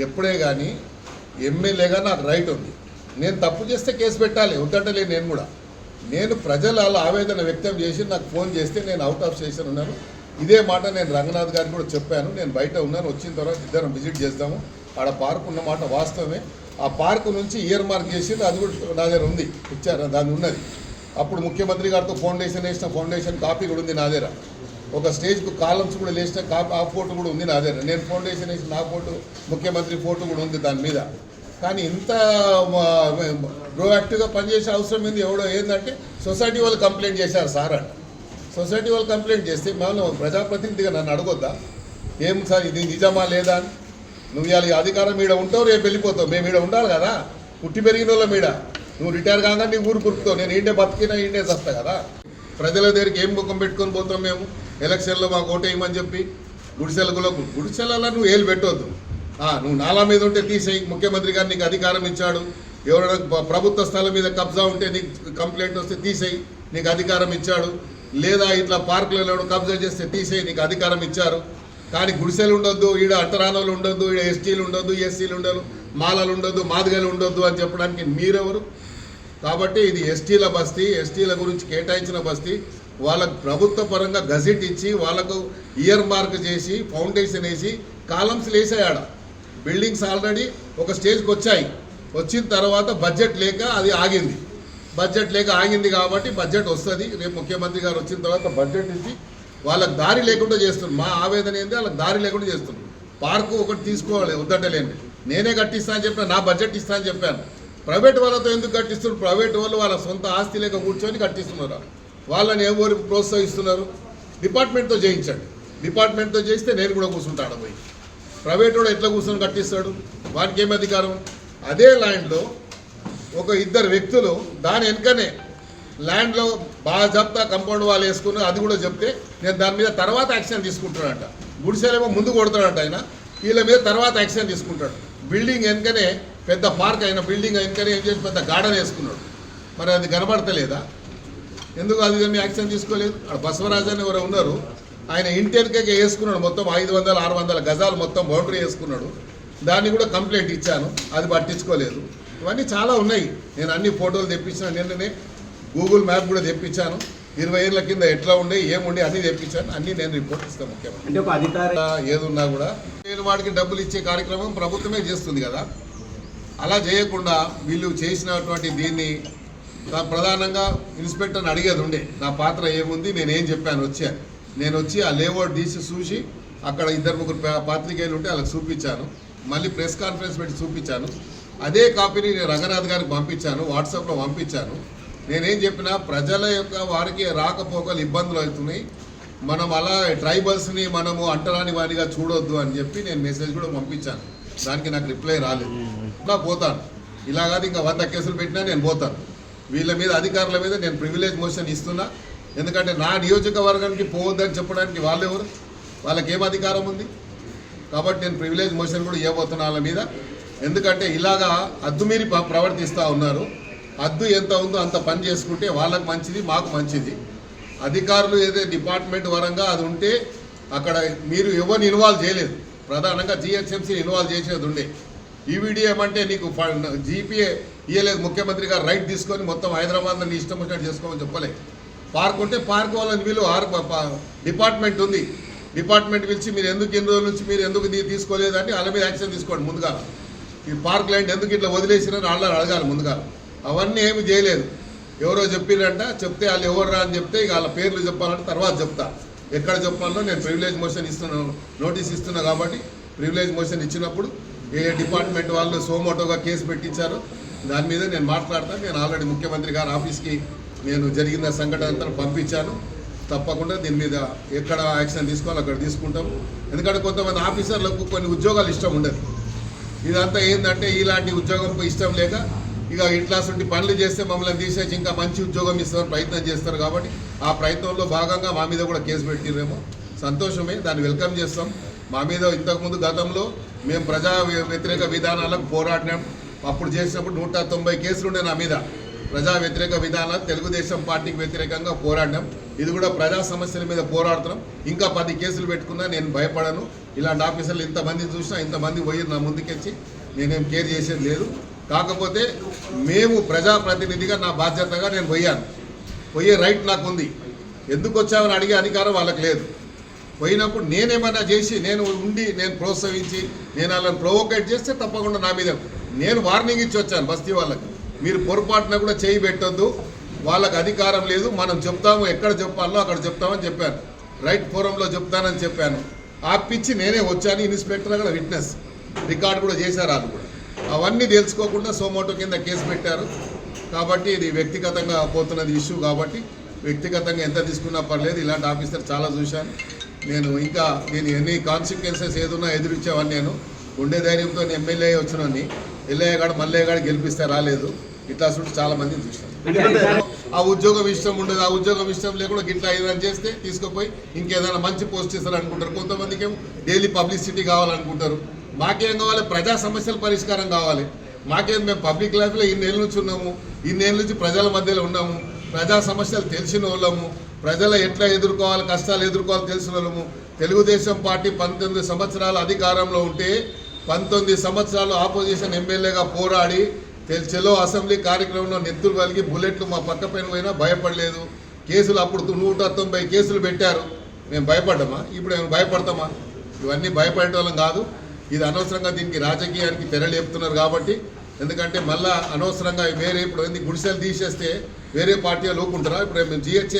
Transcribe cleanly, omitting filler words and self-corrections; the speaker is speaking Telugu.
ఎప్పుడే కానీ ఎమ్మెల్యేగా నాకు రైట్ ఉంది. నేను తప్పు చేస్తే కేసు పెట్టాలి, వద్దంటలే. నేను ప్రజల ఆవేదన వ్యక్తం చేసి నాకు ఫోన్ చేస్తే నేను అవుట్ ఆఫ్ స్టేషన్ ఉన్నాను. ఇదే మాట నేను రంగనాథ్ గారికి కూడా చెప్పాను. నేను బయట ఉన్నాను, వచ్చిన తర్వాత ఇద్దరం విజిట్ చేద్దాము. ఆడ పార్క్ ఉన్న మాట వాస్తవమే. ఆ పార్క్ నుంచి ఇయర్ మార్క్ చేసి అది కూడా నా దగ్గర ఉంది, ఇచ్చారు, దాని ఉన్నది. అప్పుడు ముఖ్యమంత్రి గారితో ఫౌండేషన్ వేసిన ఫౌండేషన్ కాపీ కూడా ఉంది నా దగ్గర. ఒక స్టేజ్కు కాలమ్స్ కూడా లేచిన ఆ ఫోటో కూడా ఉంది నా దగ్గర. నేను ఫౌండేషన్ వేసిన నా ఫోటో, ముఖ్యమంత్రి ఫోటో కూడా ఉంది దాని మీద. కానీ ఇంత ప్రోయాక్టివ్గా పనిచేసే అవసరం ఏంది? ఎవడో ఏంటంటే సొసైటీ వాళ్ళు కంప్లైంట్ చేశారు సార్ అంట. సొసైటీ వాళ్ళు కంప్లైంట్ చేస్తే మేము ప్రజాప్రతినిధిగా నన్ను అడగొద్దా? ఏం సార్ ఇది నిజమా లేదా అని? నువ్వు ఇవాళ అధికారం ఈడ ఉంటావు, రేపు వెళ్ళిపోతావు. మేము ఈడ ఉండాలి కదా, పుట్టి పెరిగిన వాళ్ళ మీద. నువ్వు రిటైర్ కాగా నీ ఊరు కురుకుతావు. నేను ఈడే బతికినా ఈడే వస్తా కదా. ప్రజల దగ్గరికి ఏం ముఖం పెట్టుకొని పోతాం మేము? ఎలక్షన్లో మాకు ఓటు వేయమని చెప్పి గుడిసెలలో నువ్వు ఏలు పెట్టవద్దు. నువ్వు నాలా మీద ఉంటే తీసేయి. ముఖ్యమంత్రి గారు నీకు అధికారం ఇచ్చాడు. ఎవరైనా ప్రభుత్వ స్థలం మీద కబ్జా ఉంటే నీకు కంప్లైంట్ వస్తే తీసేయి, నీకు అధికారం ఇచ్చాడు. లేదా ఇట్లా పార్కులలో కబ్జా చేస్తే తీసేయి, నీకు అధికారం ఇచ్చారు. కానీ గుడిసెలు ఉండొద్దు, ఈడ అంటరానోళ్ళు ఉండొద్దు, ఈడ ఎస్టీలు ఉండొద్దు, ఎస్సీలు ఉండదు, మాలలు ఉండొద్దు, మాదిగలు ఉండొద్దు అని చెప్పడానికి మీరెవరు? కాబట్టి ఇది ఎస్టీల బస్తీ, ఎస్టీల గురించి కేటాయించిన బస్తీ. వాళ్ళకు ప్రభుత్వ పరంగా గజెట్ ఇచ్చి వాళ్ళకు ఇయర్ మార్క్ చేసి ఫౌండేషన్ వేసి కాలమ్స్ వేసాయాడ. బిల్డింగ్స్ ఆల్రెడీ ఒక స్టేజ్కి వచ్చాయి. వచ్చిన తర్వాత బడ్జెట్ లేక అది ఆగింది. బడ్జెట్ లేక ఆగింది కాబట్టి బడ్జెట్ వస్తుంది. రేపు ముఖ్యమంత్రి గారు వచ్చిన తర్వాత బడ్జెట్ ఇచ్చి వాళ్ళకి దారి లేకుండా చేస్తున్నారు. మా ఆవేదన ఏంటి? వాళ్ళకి దారి లేకుండా చేస్తున్నారు. పార్కు ఒకటి తీసుకోవాలి, వద్దటలేండి. నేనే కట్టిస్తా అని చెప్పాను, నా బడ్జెట్ ఇస్తా అని చెప్పాను. ప్రైవేట్ వాళ్ళతో ఎందుకు కట్టిస్తున్నారు? ప్రైవేట్ వాళ్ళు వాళ్ళ సొంత ఆస్తి లేక కూర్చొని కట్టిస్తున్నారు. వాళ్ళని ఎవరు ప్రోత్సహిస్తున్నారు? డిపార్ట్మెంట్తో చేయించండి. డిపార్ట్మెంట్తో చేస్తే నేను కూడా కూర్చుంటాను పోయి. ప్రైవేట్ వాడు ఎట్లా కూర్చొని కట్టిస్తాడు? వానికి ఏమి అధికారం? అదే ల్యాండ్లో ఒక ఇద్దరు వ్యక్తులు దాని వెనుకనే ల్యాండ్లో బాగా చెప్తా కంపౌండ్ వాళ్ళు వేసుకున్నారు. అది కూడా చెప్తే నేను దాని మీద తర్వాత యాక్షన్ తీసుకుంటాడంట. గుడిసెలేమో ముందు కొడతాడంట ఆయన, వీళ్ళ మీద తర్వాత యాక్షన్ తీసుకుంటాడు. బిల్డింగ్ వెనుకనే పెద్ద పార్క్ అయిన బిల్డింగ్ వెనుకనే ఏం చేసి పెద్ద గార్డెన్ వేసుకున్నాడు. మరి అది కనబడతలేదా? ఎందుకు అది కానీ యాక్షన్ తీసుకోలేదు? బసవరాజు అని ఎవరు ఉన్నారు, ఆయన ఇంటి వెనుకకే వేసుకున్నాడు. మొత్తం 500-600 గజాలు మొత్తం బౌండరీ వేసుకున్నాడు. దాన్ని కూడా కంప్లైంట్ ఇచ్చాను, అది పట్టించుకోలేదు. ఇవన్నీ చాలా ఉన్నాయి. నేను అన్ని ఫోటోలు తెప్పించిన, నిన్ననే గూగుల్ మ్యాప్ కూడా తెప్పించాను. 20 ఏళ్ళ కింద ఎట్లా ఉండే ఏముండే అన్నీ తెప్పించాను. అన్నీ నేను రిపోర్ట్ ఇస్తాను. ముఖ్యమంత్రి ఏదున్నా కూడా వాడికి డబ్బులు ఇచ్చే కార్యక్రమం ప్రభుత్వమే చేస్తుంది కదా. అలా చేయకుండా వీళ్ళు చేసినటువంటి దీన్ని ప్రధానంగా ఇన్స్పెక్టర్ని అడిగేది ఉండే, నా పాత్ర ఏముంది, నేనేం చెప్పాను. నేను వచ్చి ఆ లేఅవుట్ తీసి చూసి అక్కడ 2-3 పాత్రికేయులు ఉంటే వాళ్ళకి చూపించాను. మళ్ళీ ప్రెస్ కాన్ఫరెన్స్ పెట్టి చూపించాను. అదే కాపీని నేను రంగనాథ్ గారికి పంపించాను, వాట్సాప్లో పంపించాను. నేనేం చెప్పినా ప్రజల యొక్క వారికి రాకపోకలు ఇబ్బందులు అవుతున్నాయి. మనం అలా ట్రైబల్స్ని మనము అంటరాని వారిగా చూడొద్దు అని చెప్పి నేను మెసేజ్ కూడా పంపించాను. దానికి నాకు రిప్లై రాలేదు. ఇలా పోతాను, ఇలా కాదు ఇంకా 100 కేసులు పెట్టినా నేను పోతాను. వీళ్ళ మీద అధికారుల మీద నేను ప్రివిలేజ్ మోషన్ ఇస్తున్నా. ఎందుకంటే నా నియోజకవర్గానికి పోవద్దని చెప్పడానికి వాళ్ళెవరు? వాళ్ళకేం అధికారం ఉంది? కాబట్టి నేను ప్రివిలేజ్ మోషన్ కూడా ఇవ్వబోతున్నా వాళ్ళ మీద. ఎందుకంటే ఇలాగా హద్దు మీరి ప్రవర్తిస్తూ ఉన్నారు. హద్దు ఎంత ఉందో అంత పని చేసుకుంటే వాళ్ళకు మంచిది, మాకు మంచిది. అధికారులు ఏదైతే డిపార్ట్మెంట్ పరంగా అది ఉంటే అక్కడ మీరు ఎవరిని ఇన్వాల్వ్ చేయలేదు. ప్రధానంగా జిహెచ్ఎంసీని ఇన్వాల్వ్ చేసేది ఉండే. ఈవీడీ ఏమంటే నీకు జీపీఏ ఇవ్వలేదు, ముఖ్యమంత్రి గారు రైట్ తీసుకొని మొత్తం హైదరాబాద్లో నీ ఇష్టం వచ్చినట్టు చేసుకోమని చెప్పలేదు. పార్క్ ఉంటే పార్క్ వాళ్ళని వీళ్ళు డిపార్ట్మెంట్ ఉంది, డిపార్ట్మెంట్ పిలిచి మీరు ఎందుకు ఇన్ని రోజుల నుంచి మీరు ఎందుకు తీసుకోలేదని వాళ్ళ మీద యాక్షన్ తీసుకోండి. ముందుగా ఈ పార్క్ ల్యాండ్ ఎందుకు ఇట్లా వదిలేసినారని వాళ్ళని అడగాలి ముందుగా. అవన్నీ ఏమి చేయలేదు. ఎవరో చెప్పిరంట, చెప్తే వాళ్ళు ఎవర్రా అని చెప్తే ఇక వాళ్ళ పేర్లు చెప్పాలంటే తర్వాత చెప్తా. ఎక్కడ చెప్పాలో నేను ప్రివిలేజ్ మోషన్ ఇస్తున్నాను, నోటీస్ ఇస్తున్నా. కాబట్టి ప్రివిలేజ్ మోషన్ ఇచ్చినప్పుడు ఏ డిపార్ట్మెంట్ వాళ్ళు సోమోటోగా కేసు పెట్టించారో దాని మీద నేను మాట్లాడతాను. నేను ఆల్రెడీ ముఖ్యమంత్రి గారి ఆఫీస్కి నేను జరిగిన సంఘటన అంతా పంపించాను. తప్పకుండా దీని మీద ఎక్కడ యాక్షన్ తీసుకోవాలో అక్కడ తీసుకుంటాం. ఎందుకంటే కొంతమంది ఆఫీసర్లకు కొన్ని ఉద్యోగాలు ఇష్టం ఉండదు. ఇదంతా ఏంటంటే ఇలాంటి ఉద్యోగం ఇష్టం లేక ఇక ఇట్లాంటి పనులు చేస్తే మమ్మల్ని తీసేసి ఇంకా మంచి ఉద్యోగం ఇస్తామని ప్రయత్నం చేస్తారు. కాబట్టి ఆ ప్రయత్నంలో భాగంగా మా మీద కూడా కేసు పెట్టిరేమో, సంతోషమే, దాన్ని వెల్కమ్ చేస్తాం. మా మీద ఇంతకుముందు గతంలో మేము ప్రజా వ్యతిరేక విధానాలకు పోరాడినాం. అప్పుడు చేసినప్పుడు 190 కేసులు ఉండే నా మీద. ప్రజా వ్యతిరేక విధానాలు తెలుగుదేశం పార్టీకి వ్యతిరేకంగా పోరాడినాం. ఇది కూడా ప్రజా సమస్యల మీద పోరాడుతున్నాం. ఇంకా 10 కేసులు పెట్టుకున్నా నేను భయపడను. ఇలాంటి ఆఫీసర్లు ఇంతమంది చూసినా ఇంతమంది పోయి నా ముందుకొచ్చి నేనేం కేర్ చేసేది లేదు. కాకపోతే మేము ప్రజాప్రతినిధిగా నా బాధ్యతగా నేను పోయే రైట్ నాకు ఉంది. ఎందుకు వచ్చామని అడిగే అధికారం వాళ్ళకి లేదు. పోయినప్పుడు నేనేమైనా చేసి నేను ప్రోత్సహించి నేను వాళ్ళని ప్రొవోకేట్ చేస్తే తప్పకుండా నా మీద నేను వార్నింగ్ ఇచ్చి వచ్చాను బస్తీ వాళ్ళకి. మీరు పొరపాటున కూడా చేయి పెట్టొద్దు, వాళ్ళకి అధికారం లేదు, మనం చెప్తాము, ఎక్కడ చెప్పాలో అక్కడ చెప్తామని చెప్పాను. రైట్ ఫోరంలో చెప్తానని చెప్పాను. ఆ పిచ్చి నేనే వచ్చాను. ఇన్స్పెక్టర్ అక్కడ విట్నెస్ రికార్డు కూడా చేశారు. వాళ్ళు కూడా అవన్నీ తెలుసుకోకుండా సోమోటో కింద కేసు పెట్టారు. కాబట్టి ఇది వ్యక్తిగతంగా పోతున్నది ఇష్యూ. కాబట్టి వ్యక్తిగతంగా ఎంత తీసుకున్నా పర్లేదు. ఇలాంటి ఆఫీసర్ చాలా చూశాను నేను. ఇంకా నేను ఎన్ని కాన్సిక్వెన్సెస్ ఏదున్నా ఎదురిచ్చేవాడిని. నేను ఉండే ధైర్యంతో ఎమ్మెల్యే వచ్చినని ఎల్లయ్యగాడు మల్లయ్యగాడు గెలిపిస్తే రాలేదు. ఇట్లా చుట్టూ చాలా మందిని చూశాను. ఆ ఉద్యోగం ఇష్టం ఉండదు. ఆ ఉద్యోగం ఇష్టం లేకుండా గిట్లా ఏదైనా చేస్తే తీసుకుపోయి ఇంకేదైనా మంచి పోస్ట్ ఇస్తారు అనుకుంటారు. కొంతమందికి ఏమో డైలీ పబ్లిసిటీ కావాలనుకుంటారు. మాకేం కావాలి? ప్రజా సమస్యల పరిష్కారం కావాలి. మాకేం మేము పబ్లిక్ లైఫ్లో ఇన్నేళ్ళ నుంచి ఉన్నాము, ఇన్నేళ్ళ నుంచి ప్రజల మధ్యలో ఉన్నాము, ప్రజా సమస్యలు తెలిసిన వాళ్ళము, ప్రజలు ఎట్లా ఎదుర్కోవాలి, కష్టాలు ఎదుర్కోవాలి తెలిసిన వాళ్ళము. తెలుగుదేశం పార్టీ 19 సంవత్సరాలు అధికారంలో ఉంటే 19 సంవత్సరాలు ఆపోజిషన్ ఎమ్మెల్యేగా పోరాడి చెలో అసెంబ్లీ కార్యక్రమంలో నెత్తులు కలిగి బుల్లెట్లు మా పక్క పైన పోయినా భయపడలేదు. కేసులు అప్పుడు 190 కేసులు పెట్టారు. మేము భయపడ్డామా? ఇప్పుడు మేము భయపడతామా? ఇవన్నీ భయపడేటోళ్ళం కాదు. ఇది అనవసరంగా దీనికి రాజకీయానికి తెరలేపుతున్నారు. కాబట్టి ఎందుకంటే మళ్ళా అనవసరంగా వేరే ఇప్పుడు గుడిసెలు తీసేస్తే వేరే పార్టీ లోకుంటారా? ఇప్పుడు మేము GHMC